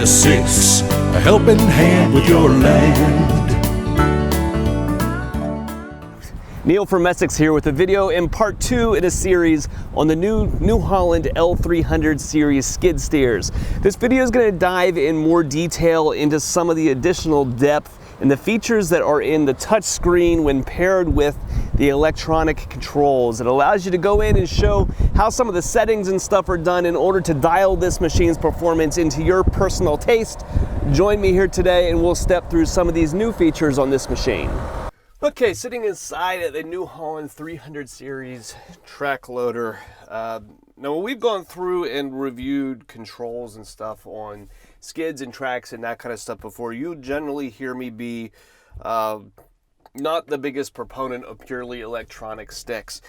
6, a helping hand with your land. Neil from Essex here with a video in part 2 in a series on the New Holland L300 series skid steers. This video is going to dive in more detail into some of the additional depth and the features that are in the touch screen when paired with the electronic controls. It allows you to go in and show how some of the settings and stuff are done in order to dial this machine's performance into your personal taste. Join me here today and we'll step through some of these new features on this machine. Okay, sitting inside at the New Holland 300 series track loader. Now when we've gone through and reviewed controls and stuff on skids and tracks and that kind of stuff before, you generally hear me be not the biggest proponent of purely electronic sticks.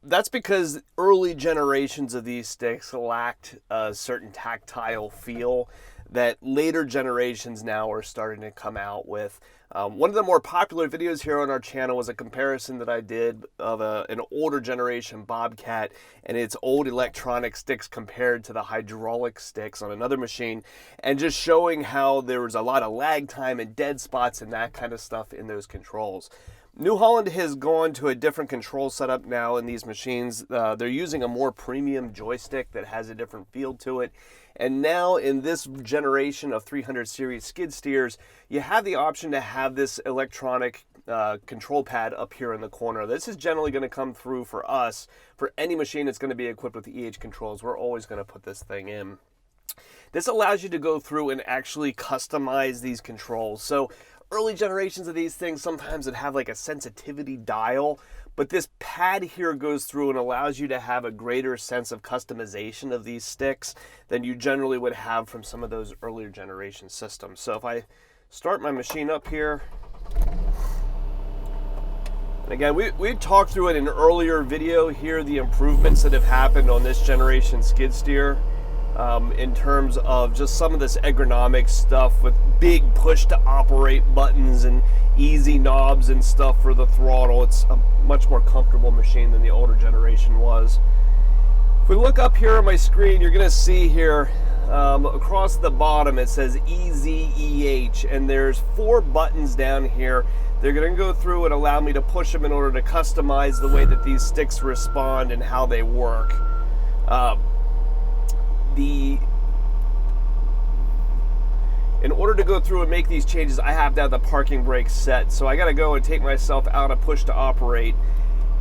That's because early generations of these sticks lacked a certain tactile feel that later generations now are starting to come out with. One of the more popular videos here on our channel was a comparison that I did of an older generation Bobcat and its old electronic sticks compared to the hydraulic sticks on another machine, and just showing how there was a lot of lag time and dead spots and that kind of stuff in those controls. New Holland has gone to a different control setup now in these machines. They're using a more premium joystick that has a different feel to it. And now in this generation of 300 series skid steers, you have the option to have this electronic control pad up here in the corner. This is generally going to come through for us. For any machine that's going to be equipped with EH controls, we're always going to put this thing in. This allows you to go through and actually customize these controls. So early generations of these things, sometimes would have like a sensitivity dial, but this pad here goes through and allows you to have a greater sense of customization of these sticks than you generally would have from some of those earlier generation systems. So if I start my machine up here, and again, we talked through it in an earlier video here, the improvements that have happened on this generation skid steer. In terms of just some of this ergonomic stuff with big push to operate buttons and easy knobs and stuff for the throttle. It's a much more comfortable machine than the older generation was. If we look up here on my screen, you're going to see here across the bottom it says EZEH, and there's 4 buttons down here. They're going to go through and allow me to push them in order to customize the way that these sticks respond and how they work. In order to go through and make these changes, I have to have the parking brake set. So I got to go and take myself out of push to operate.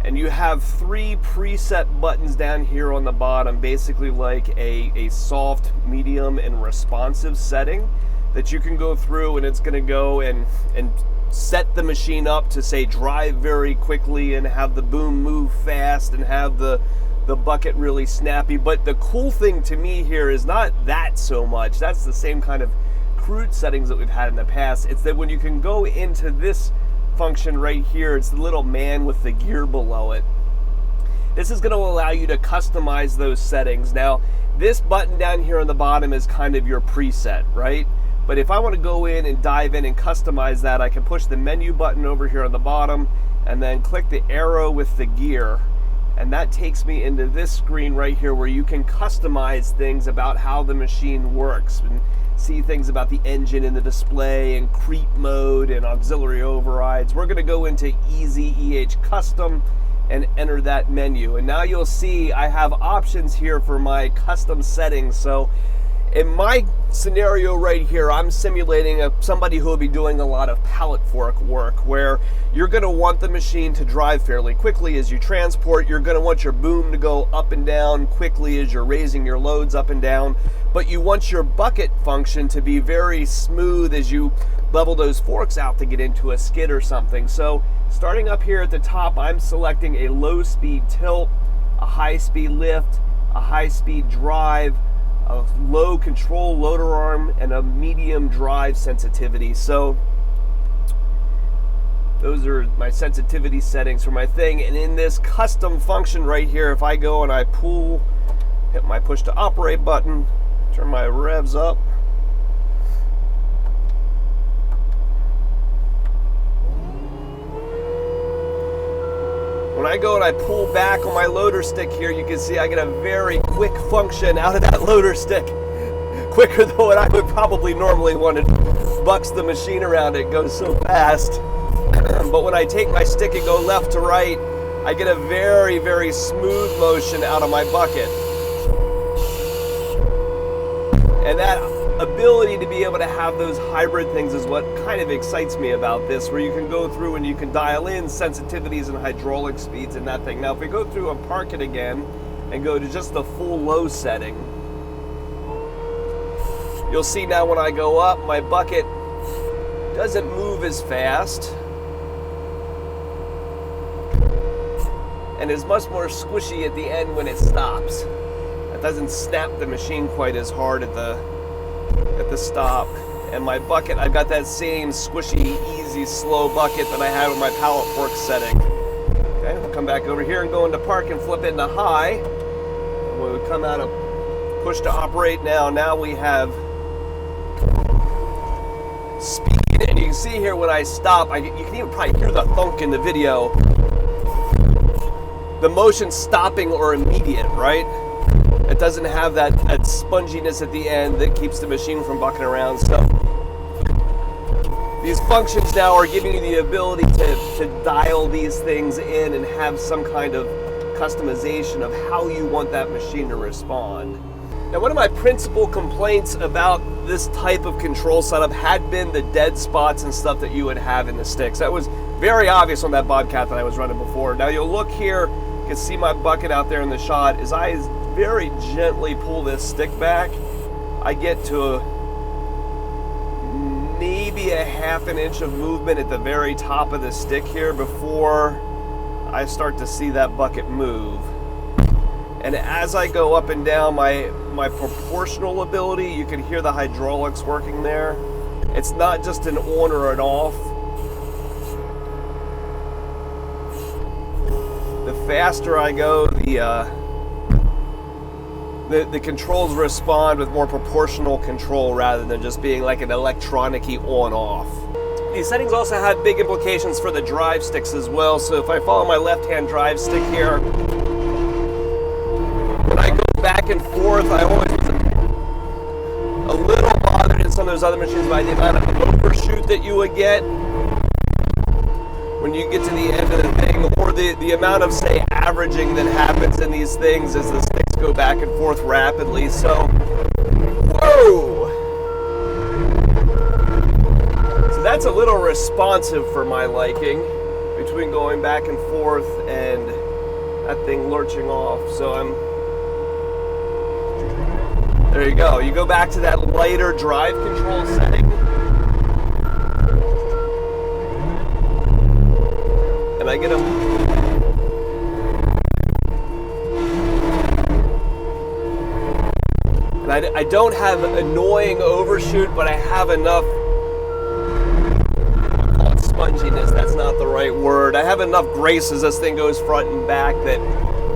And you have 3 preset buttons down here on the bottom, basically like a soft, medium, and responsive setting that you can go through, and it's going to go and set the machine up to say drive very quickly and have the boom move fast and have the bucket really snappy. But the cool thing to me here is not that so much. That's the same kind of crude settings that we've had in the past. It's that when you can go into this function right here, it's the little man with the gear below it. This is going to allow you to customize those settings. Now, this button down here on the bottom is kind of your preset, right? But if I want to go in and dive in and customize that, I can push the menu button over here on the bottom and then click the arrow with the gear. And that takes me into this screen right here where you can customize things about how the machine works and see things about the engine in the display and creep mode and auxiliary overrides. We're going to go into EZEH custom and enter that menu. And now you'll see I have options here for my custom settings. So in my scenario right here, I'm simulating somebody who will be doing a lot of pallet fork work where you're going to want the machine to drive fairly quickly as you transport. You're going to want your boom to go up and down quickly as you're raising your loads up and down. But you want your bucket function to be very smooth as you level those forks out to get into a skid or something. So starting up here at the top, I'm selecting a low speed tilt, a high speed lift, a high speed drive, a low control loader arm, and a medium drive sensitivity. So those are my sensitivity settings for my thing. And in this custom function right here, if I go and I hit my push to operate button, turn my revs up, when I go and I pull back on my loader stick here, you can see I get a very quick function out of that loader stick. quicker than what I would probably normally want. It bucks the machine around, it goes so fast. But when I take my stick and go left to right, I get a very, very smooth motion out of my bucket. And that ability to be able to have those hybrid things is what kind of excites me about this, where you can go through and you can dial in sensitivities and hydraulic speeds and that thing. Now, if we go through and park it again and go to just the full low setting, you'll see now when I go up, my bucket doesn't move as fast and is much more squishy at the end when it stops. It doesn't snap the machine quite as hard at the stop. And my bucket, I've got that same squishy, easy, slow bucket that I had with my pallet fork setting. Okay, I'll come back over here and go into park and flip into high. And when we come out of push to operate now we have speed. And you can see here when I stop, you can even probably hear the thunk in the video. The motion stopping or immediate, right? It doesn't have that sponginess at the end that keeps the machine from bucking around. So these functions now are giving you the ability to dial these things in and have some kind of customization of how you want that machine to respond. Now, one of my principal complaints about this type of control setup had been the dead spots and stuff that you would have in the sticks. That was very obvious on that Bobcat that I was running before. Now you'll look here, you can see my bucket out there in the shot. As I very gently pull this stick back, I get to maybe a half an inch of movement at the very top of the stick here before I start to see that bucket move. And as I go up and down, my proportional ability, you can hear the hydraulics working there. It's not just an on or an off. The faster I go, the controls respond with more proportional control rather than just being like an electronic-y on-off. These settings also have big implications for the drive sticks as well. So if I follow my left-hand drive stick here, when I go back and forth, I always was a little bothered in some of those other machines by the amount of overshoot that you would get when you get to the end of the thing, or the amount of, say, averaging that happens in these things as the sticks go back and forth rapidly. So, whoa! So that's a little responsive for my liking, between going back and forth and that thing lurching off. So there you go. You go back to that lighter drive control setting. And I get them. And I don't have annoying overshoot, but I have enough, I'll call it sponginess, that's not the right word. I have enough grace as this thing goes front and back that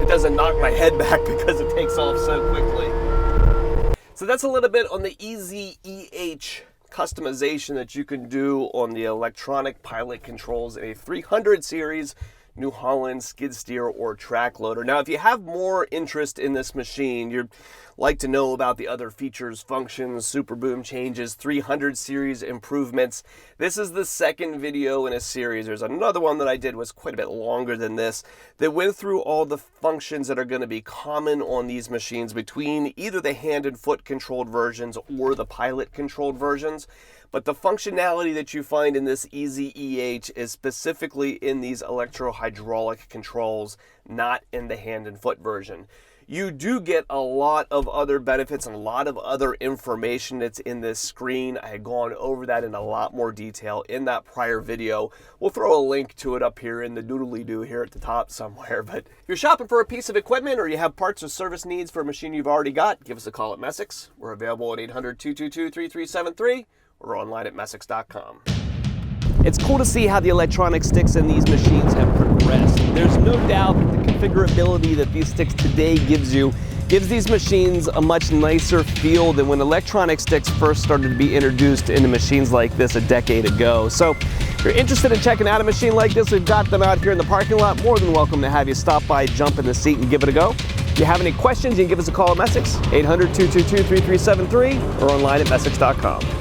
it doesn't knock my head back because it takes off so quickly. So that's a little bit on the easy EH customization that you can do on the electronic pilot controls in a 300 series New Holland skid steer or track loader. Now, if you have more interest in this machine, you'd like to know about the other features, functions, super boom changes, 300 series improvements, this is the second video in a series. There's another one that I did was quite a bit longer than this that went through all the functions that are going to be common on these machines between either the hand and foot controlled versions or the pilot controlled versions. But the functionality that you find in this Easy EH is specifically in these electro-hydraulic controls, not in the hand and foot version. You do get a lot of other benefits and a lot of other information that's in this screen. I had gone over that in a lot more detail in that prior video. We'll throw a link to it up here in the doodly-doo here at the top somewhere. But if you're shopping for a piece of equipment or you have parts or service needs for a machine you've already got, give us a call at Messick's. We're available at 800-222-3373. or online at Messick's.com. It's cool to see how the electronic sticks in these machines have progressed. There's no doubt that the configurability that these sticks today gives these machines a much nicer feel than when electronic sticks first started to be introduced into machines like this a decade ago. So if you're interested in checking out a machine like this, we've got them out here in the parking lot. More than welcome to have you stop by, jump in the seat and give it a go. If you have any questions, you can give us a call at Messick's, 800-222-3373, or online at messick's.com.